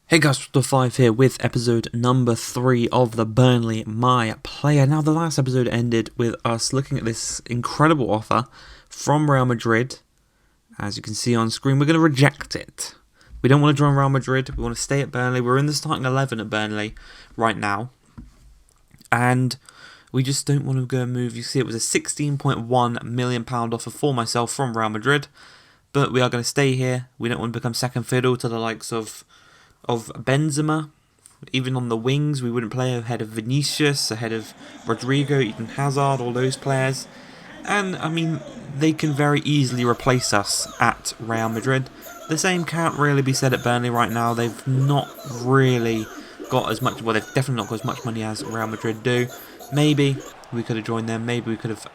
Hey guys, the 5 here with episode number 3 of the Burnley My Player. Now, the last episode ended with us looking at this incredible offer from Real Madrid. As you can see on screen, we're going to reject it. We don't want to join Real Madrid, we want to stay at Burnley. We're in the starting 11 at Burnley right now. And we just don't want to go and move. You see, it was a £16.1 million offer for myself from Real Madrid. But we are going to stay here. We don't want to become second fiddle to the likes of Benzema. Even on the wings, we wouldn't play ahead of Vinicius, ahead of Rodrigo, even Hazard, all those players. And, I mean, they can very easily replace us at Real Madrid. The same can't really be said at Burnley right now. They've not really got as much, well, they've definitely not got as much money as Real Madrid do. Maybe we could have joined them. Maybe we could have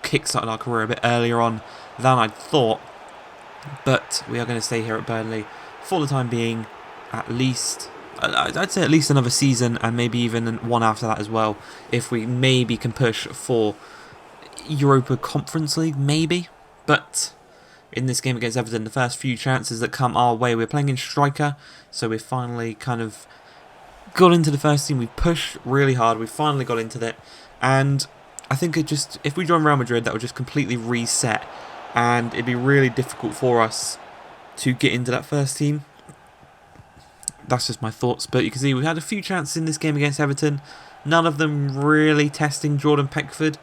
kickstarted our career a bit earlier on than I'd thought. But we are going to stay here at Burnley for the time being. At least, I'd say at least another season, and maybe even one after that as well, if we maybe can push for Europa Conference League, maybe. But in this game against Everton, the first few chances that come our way, we're playing in striker, so we've finally kind of got into the first team. We pushed really hard, we finally got into it, and I think if we join Real Madrid, that would just completely reset, and it'd be really difficult for us to get into that first team. That's just my thoughts, but you can see we had a few chances in this game against Everton, none of them really testing Jordan Pickford.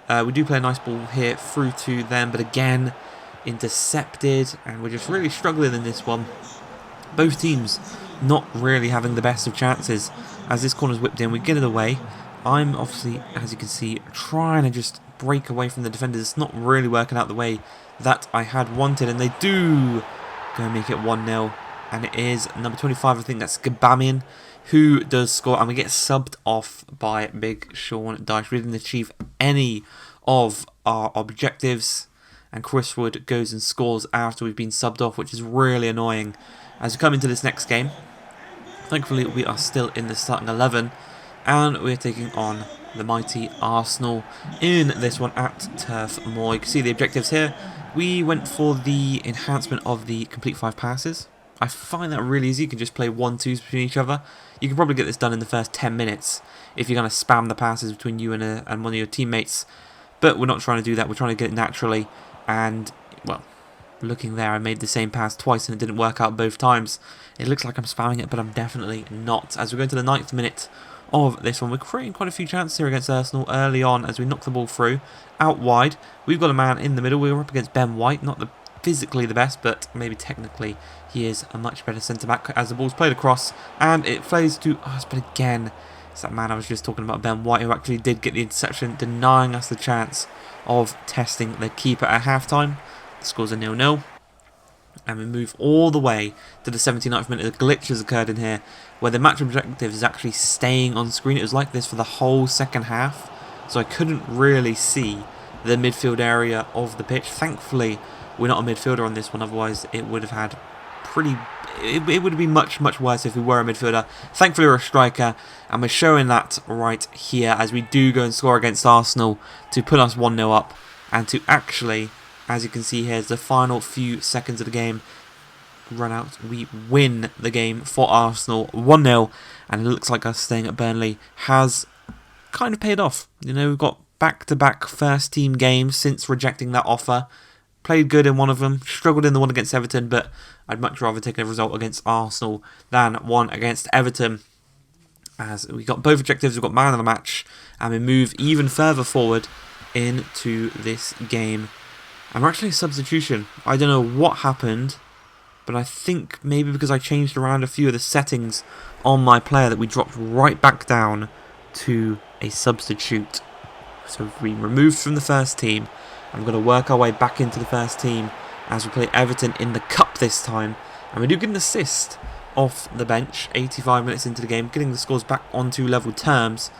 We do play a nice ball here through to them, but again, intercepted, and we're just really struggling in this one. Both teams not really having the best of chances. As this corner's whipped in, we get it away. I'm obviously, as you can see, trying to just break away from the defenders. It's not really working out the way that I had wanted, and they do go and make it 1-0. And it is number 25, I think that's Gabamian, who does score. And we get subbed off by Big Sean Dyche. We didn't achieve any of our objectives. And Chris Wood goes and scores after we've been subbed off, which is really annoying. As we come into this next game, thankfully we are still in the starting 11. And we're taking on the mighty Arsenal in this one at Turf Moor. You can see the objectives here. We went for the enhancement of the complete 5 passes. I find that really easy. You can just play 1-2s between each other. You can probably get this done in the first 10 minutes if you're going to spam the passes between you and one of your teammates. But we're not trying to do that. We're trying to get it naturally. And, well, looking there, I made the same pass twice and it didn't work out both times. It looks like I'm spamming it, but I'm definitely not. As we go into the 9th minute of this one, we're creating quite a few chances here against Arsenal early on as we knock the ball through. Out wide, we've got a man in the middle. We're up against Ben White, not physically the best, but maybe technically he is a much better centre-back as the ball's played across, and it plays to us, but again, it's that man I was just talking about, Ben White, who actually did get the interception, denying us the chance of testing the keeper at half-time. The score's a 0-0, and we move all the way to the 79th minute. A glitch has occurred in here, where the match objective is actually staying on screen. It was like this for the whole second half, so I couldn't really see the midfield area of the pitch. Thankfully, we're not a midfielder on this one, otherwise it would have had it would have been much worse if we were a midfielder. Thankfully we're a striker, and we're showing that right here as we do go and score against Arsenal to put us 1-0 up, and to actually, as you can see here, as the final few seconds of the game run out, we win the game for Arsenal 1-0, and it looks like us staying at Burnley has kind of paid off. You know, we've got back-to-back first team games since rejecting that offer. Played good in one of them, struggled in the one against Everton, but I'd much rather take a result against Arsenal than one against Everton. As we got both objectives, we've got man of the match, and we move even further forward into this game. And we're actually a substitution. I don't know what happened, but I think maybe because I changed around a few of the settings on my player that we dropped right back down to a substitute. So we removed from the first team. I'm going to work our way back into the first team as we play Everton in the Cup this time. And we do get an assist off the bench, 85 minutes into the game, getting the scores back onto level terms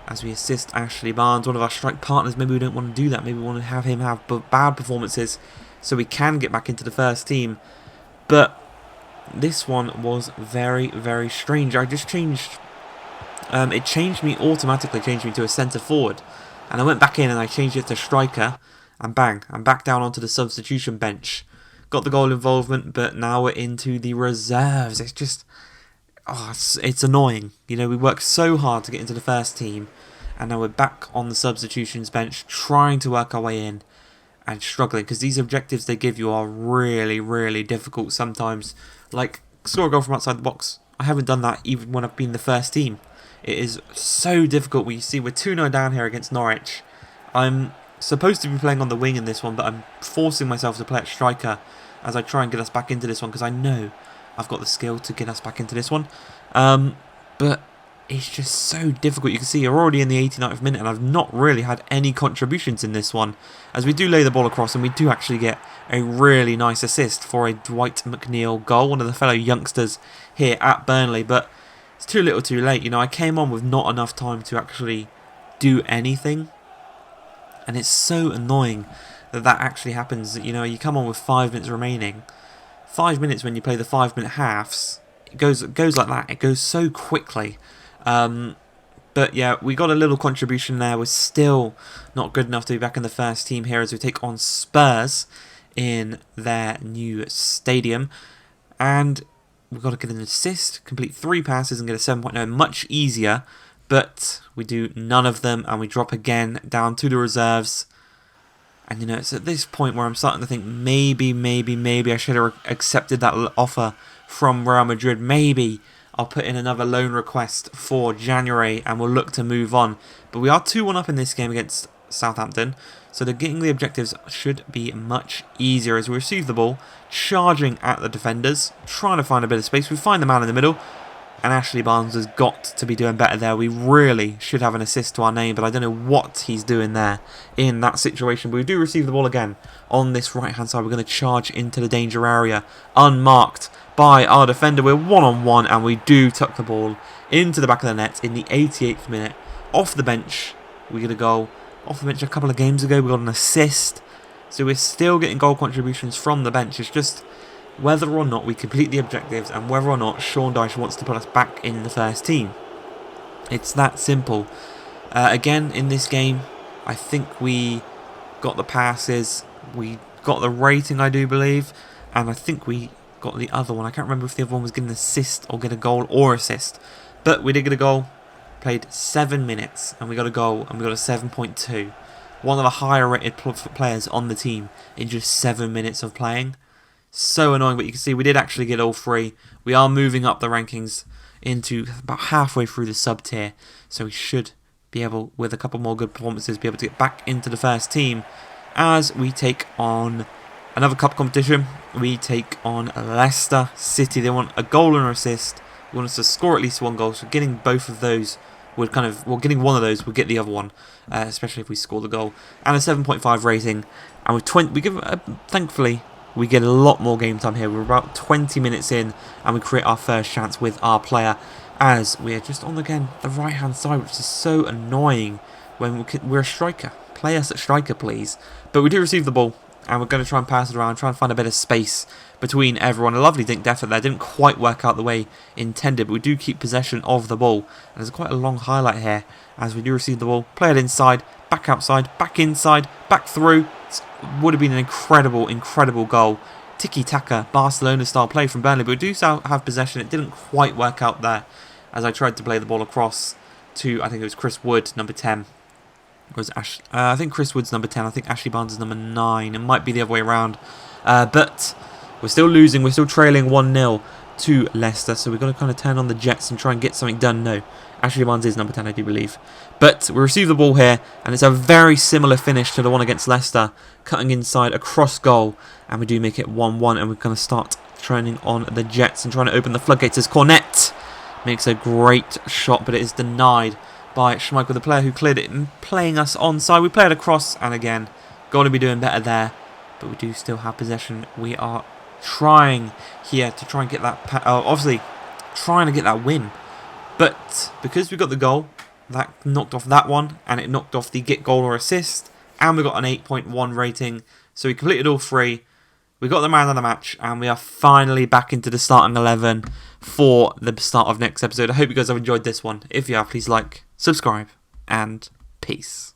as we assist Ashley Barnes, one of our strike partners. Maybe we don't want to do that. Maybe we want to have him have bad performances so we can get back into the first team. But this one was very strange. I just changed... it changed me automatically, changed me to a centre forward. And I went back in and I changed it to striker. And bang, I'm back down onto the substitution bench. Got the goal involvement, but now we're into the reserves. It's just... it's annoying. You know, we worked so hard to get into the first team, and now we're back on the substitutions bench trying to work our way in and struggling because these objectives they give you are really, really difficult sometimes. Like, score a goal from outside the box. I haven't done that even when I've been the first team. It is so difficult. We see we're 2-0 down here against Norwich. I'm supposed to be playing on the wing in this one, but I'm forcing myself to play at striker as I try and get us back into this one because I know I've got the skill to get us back into this one. But it's just so difficult. You can see you're already in the 89th minute and I've not really had any contributions in this one. As we do lay the ball across and we do actually get a really nice assist for a Dwight McNeil goal, one of the fellow youngsters here at Burnley. But it's too little too late. You know, I came on with not enough time to actually do anything. And it's so annoying that that actually happens. You know, you come on with 5 minutes remaining. 5 minutes when you play the 5-minute halves. It goes like that. It goes so quickly. But yeah, we got a little contribution there. We're still not good enough to be back in the first team here as we take on Spurs in their new stadium. And we've got to get an assist, complete 3 passes and get a 7.0. Much easier, but we do none of them and we drop again down to the reserves. And you know, it's at this point where I'm starting to think maybe I should have accepted that offer from Real Madrid. Maybe I'll put in another loan request for January and we'll look to move on. But we are 2-1 up in this game against Southampton. So getting the objectives should be much easier as we receive the ball, charging at the defenders, trying to find a bit of space. We find the man in the middle, and Ashley Barnes has got to be doing better there. We really should have an assist to our name, but I don't know what he's doing there in that situation. But we do receive the ball again on this right-hand side. We're going to charge into the danger area, unmarked by our defender. We're one-on-one, and we do tuck the ball into the back of the net in the 88th minute. Off the bench, we get a goal. Off the bench a couple of games ago, we got an assist. So we're still getting goal contributions from the bench. It's just whether or not we complete the objectives and whether or not Sean Dyche wants to put us back in the first team. It's that simple. Again, in this game, I think we got the passes. We got the rating, I do believe. And I think we got the other one. I can't remember if the other one was get an assist or get a goal or assist. But we did get a goal. Played 7 minutes and we got a goal and we got a 7.2. One of the higher rated players on the team in just 7 minutes of playing. So annoying, but you can see we did actually get all 3. We are moving up the rankings into about halfway through the sub tier. So we should be able, with a couple more good performances, be able to get back into the first team as we take on another cup competition. We take on Leicester City. They want a goal and an assist. We want us to score at least 1 goal. So getting both of those would getting one of those would get the other one, especially if we score the goal. And a 7.5 rating. And with thankfully, we get a lot more game time here. We're about 20 minutes in, and we create our first chance with our player as we're just on again the right hand side, which is so annoying when we're a striker. Play us at striker, please. But we do receive the ball. And we're going to try and pass it around, try and find a bit of space between everyone. A lovely dink effort there. Didn't quite work out the way intended, but we do keep possession of the ball. And there's quite a long highlight here as we do receive the ball. Play it inside, back outside, back inside, back through. It would have been an incredible goal. Tiki-taka, Barcelona-style play from Burnley, but we do have possession. It didn't quite work out there as I tried to play the ball across to, I think it was Chris Wood, number 10. Was I think Chris Wood's number 10. I think Ashley Barnes is number 9. It might be the other way around. But we're still losing. We're still trailing 1-0 to Leicester. So we've got to kind of turn on the jets and try and get something done. No, Ashley Barnes is number 10, I do believe. But we receive the ball here. And it's a very similar finish to the one against Leicester. Cutting inside, across goal. And we do make it 1-1. And we're going to start training on the jets and trying to open the floodgates as Cornet makes a great shot. But it is denied by Schmeichel, the player who cleared it, and playing us onside. We play it across, and again, got to be doing better there. But we do still have possession. We are trying here to try and get that, obviously, trying to get that win. But because we got the goal, that knocked off that one, and it knocked off the get goal or assist, and we got an 8.1 rating. So we completed all 3. We got the man of the match, and we are finally back into the starting 11 for the start of next episode. I hope you guys have enjoyed this one. If you have, please like, subscribe, and peace.